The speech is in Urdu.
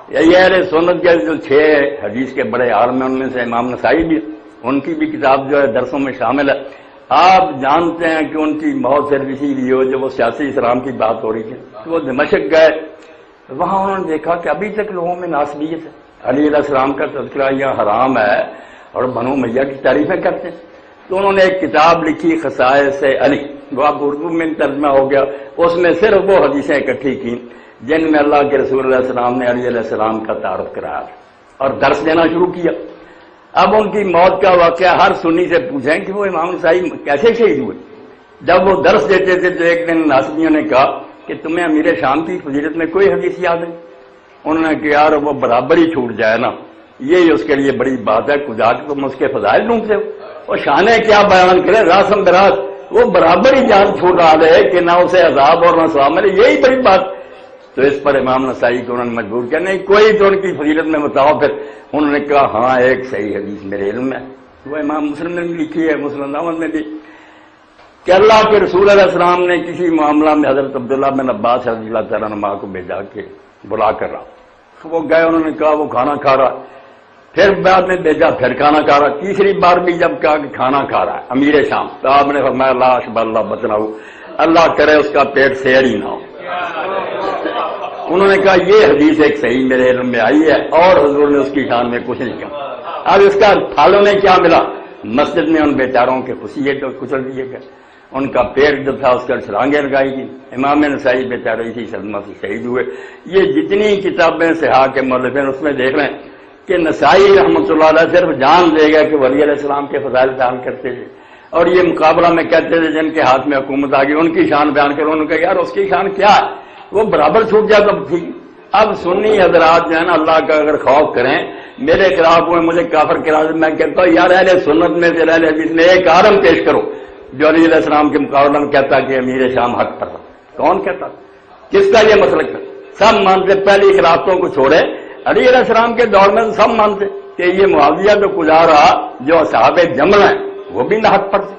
یہ اہل سنت کے جو 6 حدیث کے بڑے عالم ہیں ان میں سے امام نسائی بھی، ان کی بھی کتاب جو ہے درسوں میں شامل ہے۔ آپ جانتے ہیں کہ ان کی موت صرف اسی لیے ہو جو وہ سیاسی اسلام کی بات ہو رہی تھی، تو وہ دمشق گئے، وہاں انہوں نے دیکھا کہ ابھی تک لوگوں میں ناسبیت ہے، علی علیہ السلام کا تذکرہ یہاں حرام ہے اور بنو امیہ کی تعریفیں کرتے ہیں۔ تو انہوں نے ایک کتاب لکھی خصائص علی، وہ اب اردو میں ترجمہ ہو گیا، اس میں صرف وہ حدیثیں اکٹھی کی جن میں اللہ کے رسول علیہ السلام نے علی علیہ السلام کا تعارف کرایا اور درس دینا شروع کیا۔ اب ان کی موت کا واقعہ ہر سنی سے پوچھیں کہ وہ امام نسائی کیسے شہید ہوئے۔ جب وہ درس دیتے تھے تو ایک دن ناسبیوں نے کہا کہ تمہیں امیر شام کی فضیلت میں کوئی حدیث یاد ہے؟ انہوں نے کہا یار وہ برابر ہی چھوٹ جائے نا، یہی اس کے لیے بڑی بات ہے، خدا کے تم اس کے فضائل ڈھونڈتے ہو، اور شانے کیا بیان کرے راسم براز، وہ برابر ہی جان چھوڑ رہا ہے کہ نہ اسے عذاب اور نہ ثواب ملے، یہی بڑی بات۔ تو اس پر امام نسائی کو انہوں نے مجبور کیا نہیں کوئی تو ان کی فضیلت میں بتاؤ۔ پھر انہوں نے کہا ہاں ایک صحیح حدیث میرے علم میں، وہ امام مسلم نے بھی لکھی ہے، مسلم احمد میں بھی، کہ اللہ کے رسول علیہ السلام نے کسی معاملہ میں حضرت عبداللہ بن عباس رضی اللہ تعالیٰ عنہ کو بھیجا کے بلا کر رہا، وہ گئے، انہوں نے کہا وہ کھانا کھا رہا، پھر بعد میں بھیجا پھر کھانا کھا رہا، تیسری بار بھی جب کہا کہ کھانا کھا رہا ہے امیر شام، تو آپ نے فرمایا لا اشبع اللہ بطنہ، اللہ کرے اس کا پیٹ سیر ہی نہ ہو۔ انہوں نے کہا یہ حدیث ایک صحیح میرے علم میں آئی ہے، اور حضور نے اس کی شان میں کچھ نہیں کہا۔ اب اس کا پھل انہیں کیا ملا؟ مسجد میں ان بیچاروں کے خوشیے تو کچل دیے گئے، ان کا پیٹ جو تھا اس پر چھلانگیں لگائی گئی، امام نسائی بیچارے اسی صدمہ سے شہید ہوئے۔ یہ جتنی کتابیں صحاح کے مؤلف ہیں اس میں دیکھ رہے ہیں کہ نسائی رحمۃ اللہ علیہ صرف جان دے گا کہ ولی علیہ السلام کے فضائل بیان کرتے تھے، اور یہ مقابلہ میں کہتے تھے جن کے ہاتھ میں حکومت آ گئی ان کی شان بیان کرو، انہوں نے کہا یار اس کی شان کیا ہے، وہ برابر چھوٹ جائے تب ٹھیک۔ اب سنی حضرات جو ہے نا اللہ کا اگر خوف کریں، میرے خلاف ہوئے مجھے کافر کرا دیں، میں کہتا ہوں یار اہل سنت میں سے اہل حدیث میں ایک عالم پیش کرو جو علی علیہ السلام کے مقابلے میں کہتا کہ امیر شام حق پر تھا۔ کون کہتا؟ کس کا یہ مسلک تھا؟ سب مانتے، پہلی خلافتوں کو چھوڑے علی علیہ السلام کے دور میں سب مانتے کہ یہ معاویہ تو گزارا جو اصحاب جمل ہیں وہ بھی نہ حق پر تھے۔